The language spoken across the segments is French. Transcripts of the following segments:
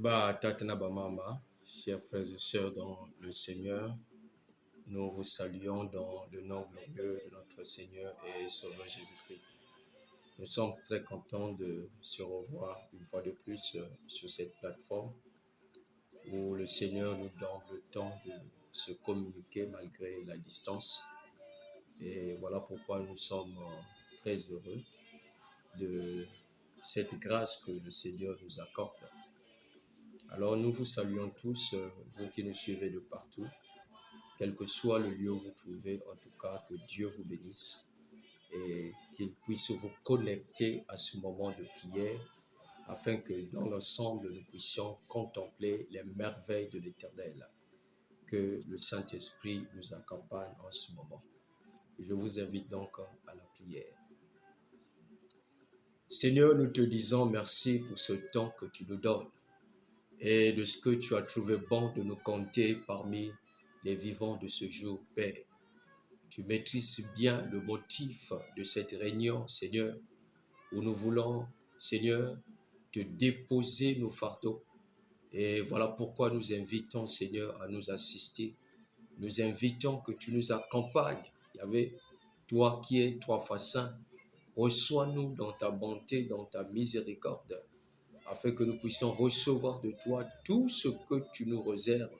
Tatana Mama, chers frères et sœurs dans le Seigneur, nous vous saluons dans le nom glorieux de notre Seigneur et Sauveur Jésus-Christ. Nous sommes très contents de se revoir une fois de plus sur cette plateforme où le Seigneur nous donne le temps de se communiquer malgré la distance. Et voilà pourquoi nous sommes très heureux de cette grâce que le Seigneur nous accorde. Alors nous vous saluons tous, vous qui nous suivez de partout, quel que soit le lieu où vous trouvez, en tout cas que Dieu vous bénisse et qu'il puisse vous connecter à ce moment de prière afin que dans l'ensemble nous puissions contempler les merveilles de l'Éternel. Que le Saint-Esprit nous accompagne en ce moment. Je vous invite donc à la prière. Seigneur, nous te disons merci pour ce temps que tu nous donnes et de ce que tu as trouvé bon de nous compter parmi les vivants de ce jour, Père. Tu maîtrises bien le motif de cette réunion, Seigneur, où nous voulons, Seigneur, te déposer nos fardeaux. Et voilà pourquoi nous invitons, Seigneur, à nous assister. Nous invitons que tu nous accompagnes. Yahvé, toi qui es trois fois saint, reçois-nous dans ta bonté, dans ta miséricorde, afin que nous puissions recevoir de toi tout ce que tu nous réserves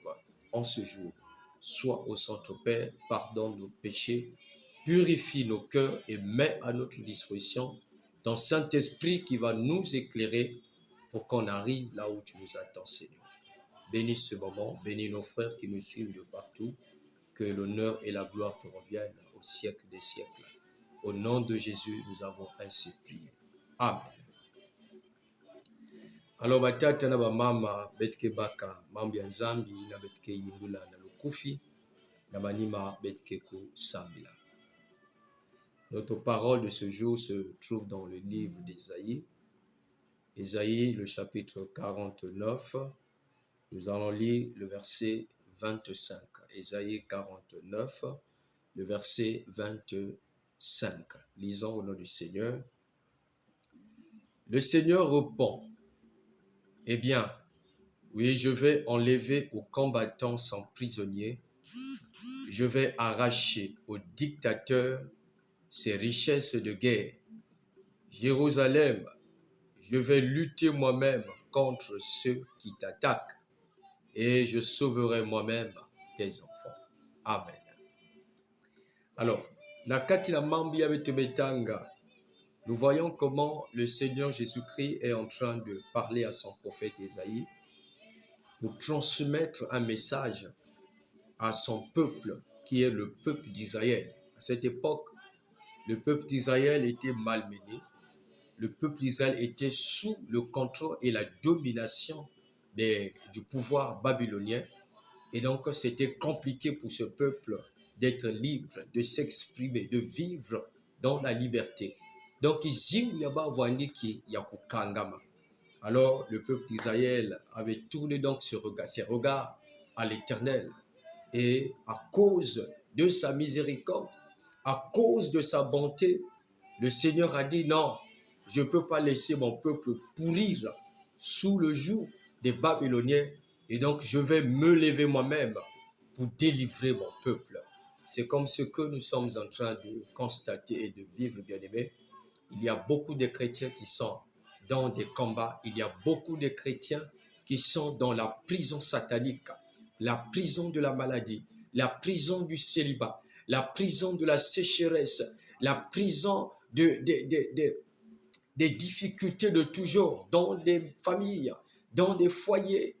en ce jour. Sois au centre, Père, pardonne nos péchés, purifie nos cœurs et mets à notre disposition ton Saint-Esprit qui va nous éclairer pour qu'on arrive là où tu nous attends, Seigneur. Bénis ce moment, bénis nos frères qui nous suivent de partout, que l'honneur et la gloire te reviennent au siècle des siècles. Au nom de Jésus, nous avons ainsi prié. Amen. Alors batata na bamama betike baka mambo ya nzambi na betike yindula na lukufi na banima betike kusambila. Notre parole de ce jour se trouve dans le livre d'Ésaïe. Ésaïe, le chapitre 49. Nous allons lire le verset 25. Ésaïe 49, le verset 25. Lisons au nom du Seigneur. Le Seigneur répond. Eh bien, oui, je vais enlever aux combattants sans prisonniers, je vais arracher aux dictateurs ses richesses de guerre. Jérusalem, je vais lutter moi-même contre ceux qui t'attaquent et je sauverai moi-même tes enfants. Amen. Alors, nakati na mambi ya betebetanga, nous voyons comment le Seigneur Jésus-Christ est en train de parler à son prophète Ésaïe pour transmettre un message à son peuple qui est le peuple d'Israël. À cette époque, le peuple d'Israël était malmené. Le peuple d'Israël était sous le contrôle et la domination du pouvoir babylonien. Et donc, c'était compliqué pour ce peuple d'être libre, de s'exprimer, de vivre dans la liberté. Donc, alors, le peuple d'Israël avait tourné donc ses regards à l'Éternel. Et à cause de sa miséricorde, à cause de sa bonté, le Seigneur a dit non, je ne peux pas laisser mon peuple pourrir sous le joug des Babyloniens. Et donc, je vais me lever moi-même pour délivrer mon peuple. C'est comme ce que nous sommes en train de constater et de vivre, bien-aimés. Il y a beaucoup de chrétiens qui sont dans des combats. Il y a beaucoup de chrétiens qui sont dans la prison satanique, la prison de la maladie, la prison du célibat, la prison de la sécheresse, la prison des difficultés de toujours dans des familles, dans des foyers,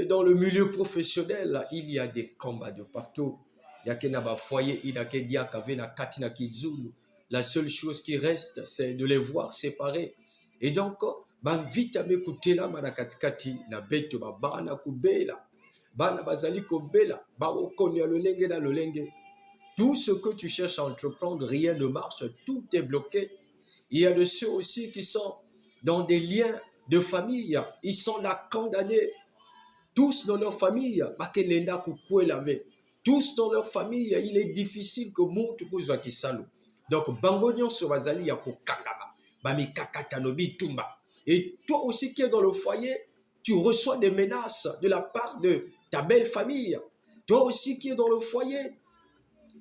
dans le milieu professionnel. Il y a des combats de partout. Il y a un foyer, il y a katina kizulu. La seule chose qui reste, c'est de les voir séparés. Et donc, vite à m'écouter là, manakatikati, na beto bana kubela, bana bazali kobela, baokonya lolenge na lolenge. Tout ce que tu cherches à entreprendre, rien ne marche, tout est bloqué. Il y a de ceux aussi qui sont dans des liens de famille, ils sont là condamnés. Tous dans leur famille, tous dans leur famille, il est difficile que monte kuzwa kisalo. Donc, bangonion sur bazali ya kokangama, bami kakatanobi tumba. Et toi aussi qui es dans le foyer, tu reçois des menaces de la part de ta belle famille. Toi aussi qui es dans le foyer,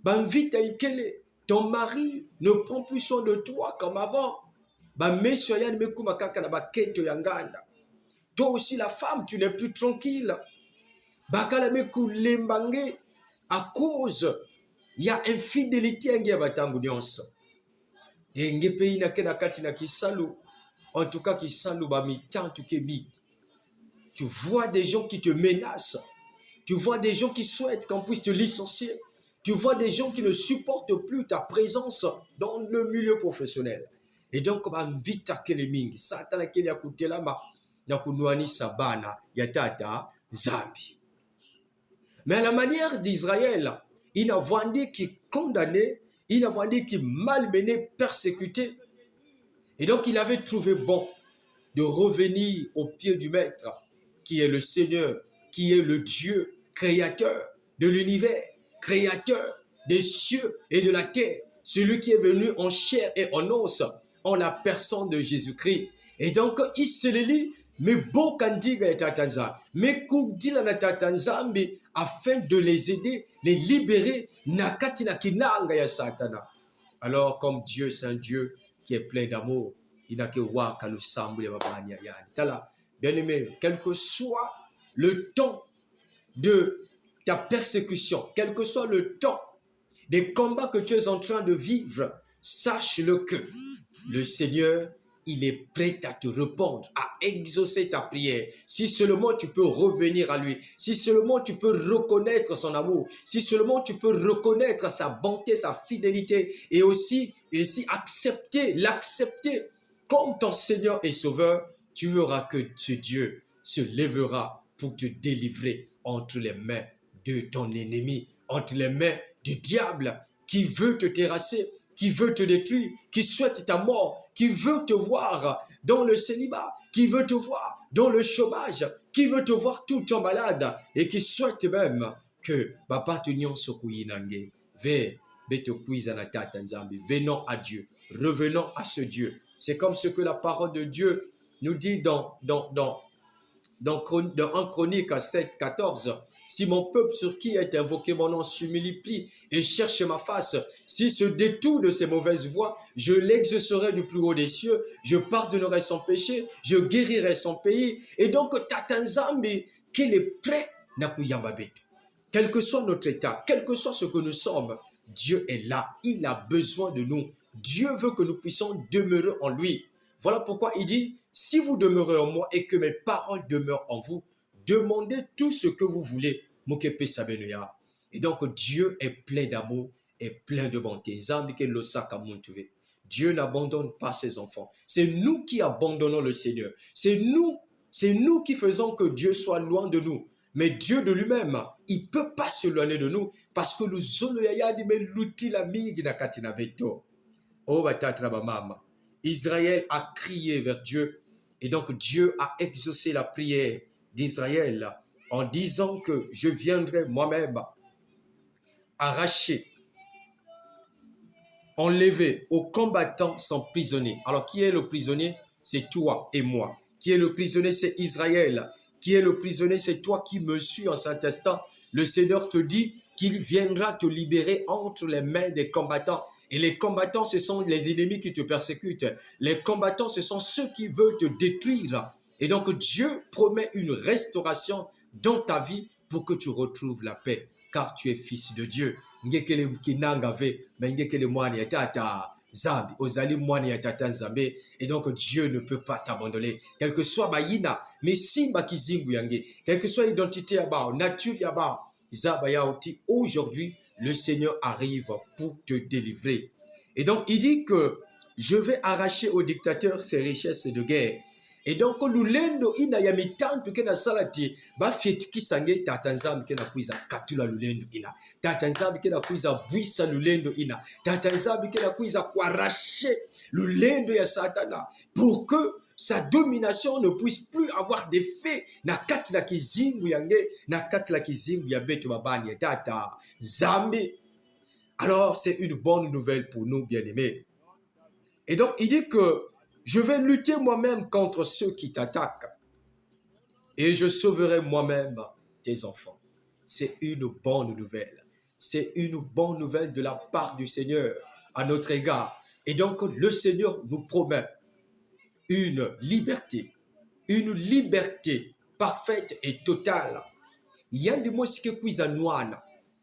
ben vite aikele, ton mari ne prend plus soin de toi comme avant. Ben meso ya mekuma kaka na baketo yanganda. Toi aussi la femme, tu n'es plus tranquille. Bakala meku lembange à cause il y a infidélité ngi batangu nyonso. Et nge pays na kena kati na kisalu, en tout cas kisalu ba mitan tu kebi. Tu vois des gens qui te menacent. Tu vois des gens qui souhaitent qu'on puisse te licencier. Tu vois des gens qui ne supportent plus ta présence dans le milieu professionnel. Et donc, on va vite à mingi. Satan akeli ya kutelama na kunuanisa bana ya tata zambi. Mais à la manière d'Israël, il n'a vendu qui condamné, il n'a vendu qui malmené, persécuté. Et donc, il avait trouvé bon de revenir au pied du Maître, qui est le Seigneur, qui est le Dieu créateur de l'univers, créateur des cieux et de la terre, celui qui est venu en chair et en os, en la personne de Jésus-Christ. Et donc, il se lit, mais beau kandiga et tatanza, mais koudila na tatanzambi, afin de les aider, les libérer, nakati na kinanga ya satana. Alors, comme Dieu, c'est un Dieu qui est plein d'amour, il n'a que waka nous semble ya tala. Bien aimé, quel que soit le temps de ta persécution, quel que soit le temps des combats que tu es en train de vivre, sache-le que le Seigneur, il est prêt à te répondre, à exaucer ta prière. Si seulement tu peux revenir à lui, si seulement tu peux reconnaître son amour, si seulement tu peux reconnaître sa bonté, sa fidélité, et aussi l'accepter comme ton Seigneur et Sauveur, tu verras que ce Dieu se lèvera pour te délivrer entre les mains de ton ennemi, entre les mains du diable qui veut te terrasser, qui veut te détruire, qui souhaite ta mort, qui veut te voir dans le célibat, qui veut te voir dans le chômage, qui veut te voir tout le temps malade et qui souhaite même que papa te nyonso kuyinange ve beto kuiza tata nzambi. Venons à Dieu, revenons à ce Dieu. C'est comme ce que la parole de Dieu nous dit dans 1 Chronique 7, 14. Si mon peuple sur qui est invoqué mon nom s'humilie et cherche ma face, s'il se détourne de ses mauvaises voies, je l'exaucerai du plus haut des cieux, je pardonnerai son péché, je guérirai son pays. Et donc, Tata Nzambi, qu'il est prêt na kuyamba betu. Quel que soit notre état, quel que soit ce que nous sommes, Dieu est là, il a besoin de nous. Dieu veut que nous puissions demeurer en lui. Voilà pourquoi il dit, si vous demeurez en moi et que mes paroles demeurent en vous, demandez tout ce que vous voulez. Et donc Dieu est plein d'amour et plein de bonté. Dieu n'abandonne pas ses enfants. C'est nous qui abandonnons le Seigneur. C'est nous qui faisons que Dieu soit loin de nous. Mais Dieu de lui-même, il ne peut pas s'éloigner de nous parce que nous sommes Israël a crié vers Dieu et donc Dieu a exaucé la prière d'Israël en disant que je viendrai moi-même arracher, enlever aux combattants son prisonnier. Alors qui est le prisonnier? C'est toi et moi. Qui est le prisonnier? C'est Israël. Qui est le prisonnier? C'est toi qui me suis en cet instant. Le Seigneur te dit qu'il viendra te libérer entre les mains des combattants. Et les combattants, ce sont les ennemis qui te persécutent. Les combattants, ce sont ceux qui veulent te détruire. Et donc Dieu promet une restauration dans ta vie pour que tu retrouves la paix, car tu es fils de Dieu. Et donc Dieu ne peut pas t'abandonner. Quel que soit Baïna, mais si Bakizingu Yange, quelle que soit l'identité là-bas, nature là-bas, aujourd'hui, le Seigneur arrive pour te délivrer. Et donc, il dit que je vais arracher au dictateur ses richesses de guerre. Et donc, lulendo ina ya mitantu kena salati ba fetiki sange tatanzambi kena kuiza katula lulendo ina. Tatanzambi kena kuiza buisa lulendo ina. Tatanzambi kena kuiza kuarracher lulendo ya satana pour que sa domination ne puisse plus avoir d'effet na kati la kizingu yange, na kati la kizingu ya betu babani ya tata zambi. Alors, c'est une bonne nouvelle pour nous, bien-aimés. Et donc, il dit que je vais lutter moi-même contre ceux qui t'attaquent. et je sauverai moi-même tes enfants. C'est une bonne nouvelle. C'est une bonne nouvelle de la part du Seigneur à notre égard. Et donc, le Seigneur nous promet une liberté parfaite et totale. Yandi mosike kwiza nwana,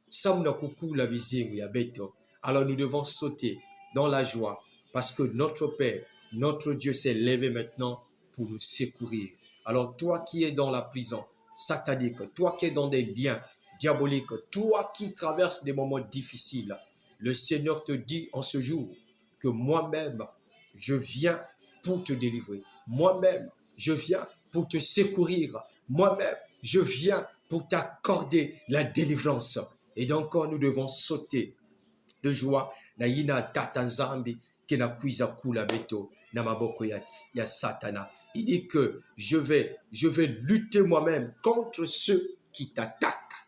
samna kukula bizingu ya beto. Alors nous devons sauter dans la joie parce que notre Père, notre Dieu s'est levé maintenant pour nous secourir. Alors toi qui es dans la prison satanique, toi qui es dans des liens diaboliques, toi qui traverses des moments difficiles, le Seigneur te dit en ce jour que moi-même, je viens pour te délivrer. Moi-même, je viens pour te secourir. Moi-même, je viens pour t'accorder la délivrance. Et donc, nous devons sauter de joie. Na yina tata nzambi qui na kuiza kula beto na maboko ya satana. Il dit que je vais lutter moi-même contre ceux qui t'attaquent.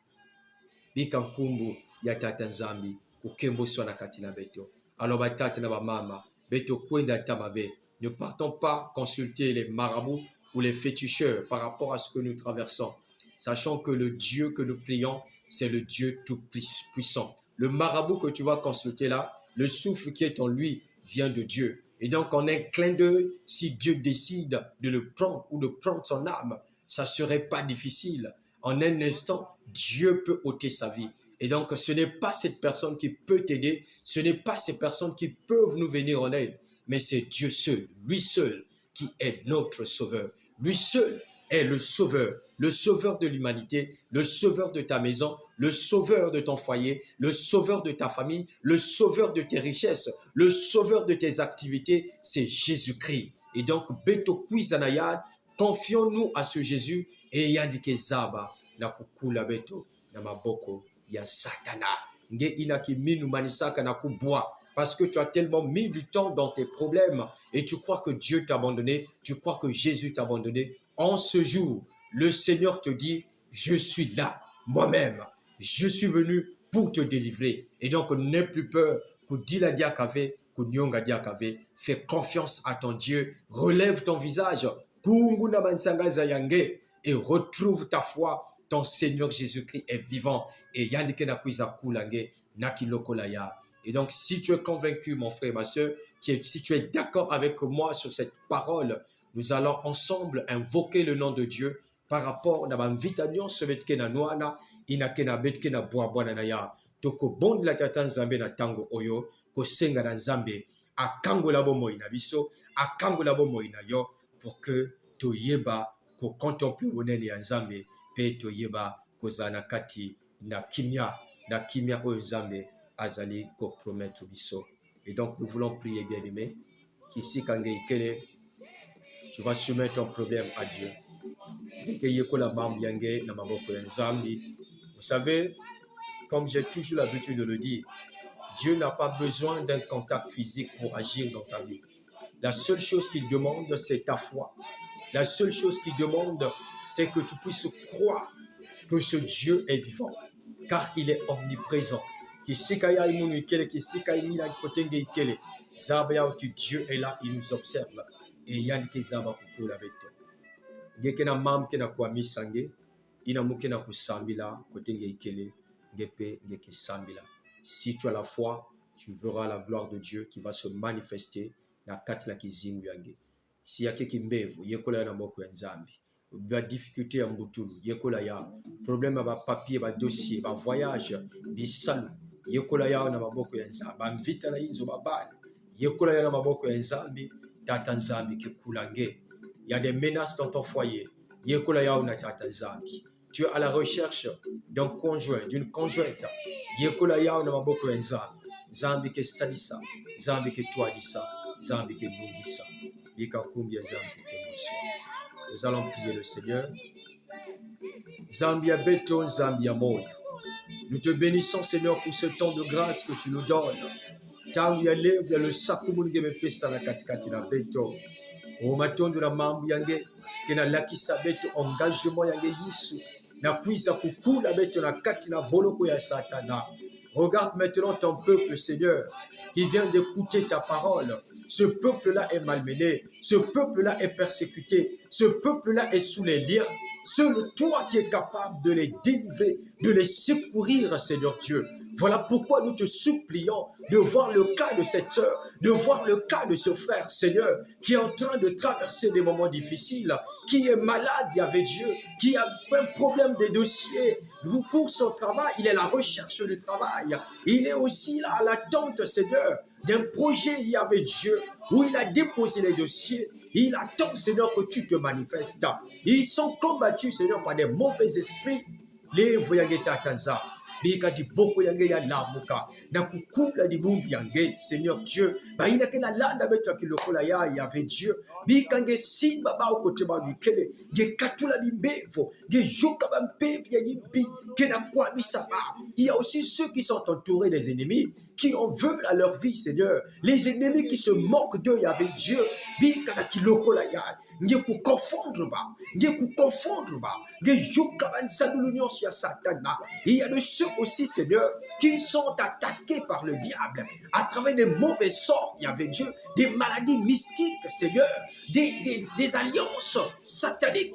Bikankumbu ya tata nzambi kukembo swana katina beto. Alors batata na ba mama beto kwenda tamave. Ne partons pas consulter les marabouts ou les féticheurs par rapport à ce que nous traversons, sachant que le Dieu que nous prions, c'est le Dieu tout-puissant. Le marabout que tu vas consulter là, le souffle qui est en lui vient de Dieu. Et donc, en un clin d'œil, si Dieu décide de le prendre ou de prendre son âme, ça ne serait pas difficile. En un instant, Dieu peut ôter sa vie. Et donc, ce n'est pas cette personne qui peut t'aider, ce n'est pas ces personnes qui peuvent nous venir en aide, mais c'est Dieu seul, lui seul, qui est notre sauveur. Lui seul est le sauveur de l'humanité, le sauveur de ta maison, le sauveur de ton foyer, le sauveur de ta famille, le sauveur de tes richesses, le sauveur de tes activités, c'est Jésus-Christ. Et donc, Beto Kwizanayad, confions-nous à ce Jésus et Yadike Zaba, na kukula Beto, na maboko, ya Satana. Nge inaki minu manisaka na kubwa. Parce que tu as tellement mis du temps dans tes problèmes et tu crois que Dieu t'a abandonné, tu crois que Jésus t'a abandonné. En ce jour, le Seigneur te dit, je suis là, moi-même. Je suis venu pour te délivrer. Et donc, n'aie plus peur. Fais confiance à ton Dieu. Relève ton visage. Et retrouve ta foi. Ton Seigneur Jésus-Christ est vivant. Et et donc, si tu es convaincu, mon frère, ma soeur, si tu es d'accord avec moi sur cette parole, nous allons ensemble invoquer le nom de Dieu par rapport à la vitanion sevetke na noana inakena betke na boabwana na ya toko bond la tata nzambe na tango oyo ko senga na nzambe akango la bomo ina biso akango la bomo ina yo pour que toyeba ko contempler bonene ya nzambe pe toyeba ko zana kati na kimia oyo nzambe azali ko promettre biso. Et donc nous voulons prier, bien-aimé, qu'ici kange ikele tu vas soumettre ton problème à Dieu. Vous savez, comme j'ai toujours l'habitude de le dire, Dieu n'a pas besoin d'un contact physique pour agir dans ta vie. La seule chose qu'il demande, c'est ta foi. La seule chose qu'il demande, c'est que tu puisses croire que ce Dieu est vivant, car il est omniprésent. Dieu est là, il nous observe. Et Yannick Zaba pour la bête. Gekena mam kena kwa misange, ina mukena kusambila, kotenge ikele, gepe, geke sambila. Si tu as la foi, tu verras la gloire de Dieu qui va se manifester na kati la kizingu yange. Si ya keki mbevu, yekola ya na moko ya nzambi. Ba difficulté ya mbutulu, yekola ya problème ba papier, ba dossier, ba voyage, bisalu, yekola ya na maboko ya nzambi. Ba mvita na hizo babali, yekola ya na maboko ya nzambi. Tata nzambi kikulange. Il y a des menaces dans ton foyer. Yekola ya na tata nzambi. Tu es à la recherche d'un conjoint, d'une conjointe. Yekola ya na maboko ya nzambi. Nzambi ke salisa, nzambi ke toadisa, nzambi ke bungisa. Bika kumbia nzambi ke muso. Nous allons prier le Seigneur. Nzambi ya beto, nzambi ya moyo. Nous te bénissons, Seigneur, pour ce temps de grâce que tu nous donnes. Tangu ya leo vya le sakumunge mepesa na katikati na beto. O matondo na mambu yange kena lakisa beto engagement yange yisu na kuisa kukula beto na kati na boloko ya satana. Regarde maintenant ton peuple, Seigneur, qui vient d'écouter ta parole. Ce peuple-là est malmené, ce peuple-là est persécuté, ce peuple-là est sous les liens. Seul toi qui es capable de les délivrer, de les secourir, Seigneur Dieu. Voilà pourquoi nous te supplions de voir le cas de cette sœur, de voir le cas de ce frère, Seigneur, qui est en train de traverser des moments difficiles, qui est malade, avec Dieu, qui a un problème de dossier. Pour son travail, il est à la recherche du travail. Il est aussi là à l'attente, Seigneur, d'un projet lié avec Dieu, où il a déposé les dossiers. Il attend, Seigneur, que tu te manifestes. Ils sont combattus, Seigneur, par des mauvais esprits. Les voyageta tanza. Bika di boko yange ya lamuka. Na kukula di bumbi yange, Seigneur Dieu. Ba ina kena landa betra kilokola ya yave Dieu. Bika nge simba ba okote ba wikele. Nge katula di mbevo. Nge yoka ba mpevi ya yimbi. Kena kwa misaba. Il y a aussi ceux qui sont entourés des ennemis, qui en veulent à leur vie, Seigneur. Les ennemis qui se moquent d'eux avec Dieu. Bika na kilokola ya. Nge ku confondre ba. Nge ku confondre ba. Nge yoka ba nsadulunyon ya satana. Il y a de ceux aussi, Seigneur, qui sont attaqués par le diable à travers des mauvais sorts, il y avait Dieu, des maladies mystiques, Seigneur, des alliances sataniques.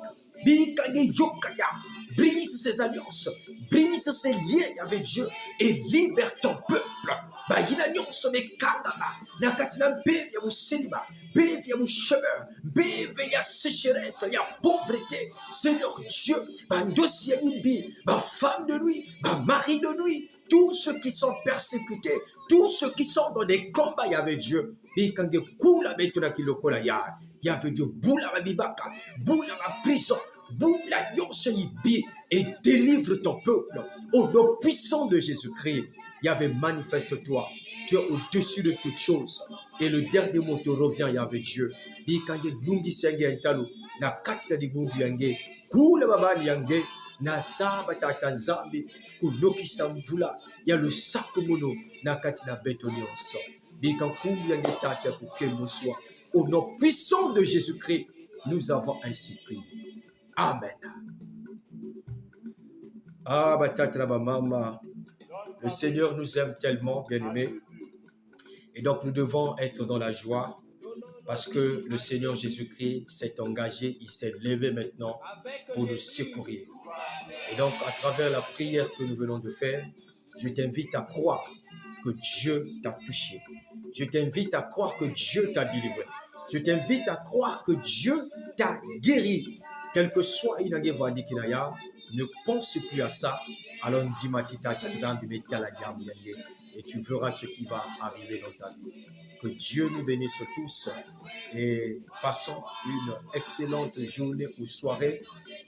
Brise ces alliances, brise ces liens avec Dieu et libère ton peuple. Beve ya mouchemeur, beve ya sécheresse, ya pauvreté. Seigneur Dieu, bandosi ya imbi, ma femme de nuit, ma mari de nuit, tous ceux qui sont persécutés, tous ceux qui sont dans des combats avec Dieu. Et quand il coule maintenant qui le colle, il y avait Dieu, boula ma bibaka, boula ma prison, boula yonse ibi, et délivre ton peuple au nom puissant de Jésus-Christ. Il y avait manifeste-toi. Tu es au-dessus de toutes choses. Et le dernier mot te revient, Yahvé Dieu. Bikange lungi senge entalo na kati di gungu yange kule babani yange na saba tatanzambi kunoki samvula ya lusako mono na kati na betoni onso. Bikankumbu yange tata kukemo soi. Au nom puissant de Jésus-Christ, nous avons ainsi prié. Amen. Ah, batata ba mama. Le Seigneur nous aime tellement, bien-aimés. Et donc, nous devons être dans la joie parce que le Seigneur Jésus-Christ s'est engagé, il s'est levé maintenant pour nous secourir. Et donc, à travers la prière que nous venons de faire, je t'invite à croire que Dieu t'a touché. Je t'invite à croire que Dieu t'a délivré. Je t'invite à croire que Dieu t'a guéri. Quel que soit Inagevandi Kinaya, ne pense plus à ça. Alors, Ndimatita Tanzambi Metala Yamuyenge. Et tu verras ce qui va arriver dans ta vie. Que Dieu nous bénisse tous et passons une excellente journée ou soirée.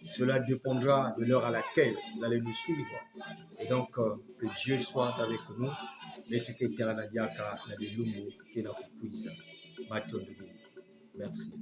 Cela dépendra de l'heure à laquelle vous allez nous suivre. Et donc, que Dieu soit avec nous. Merci.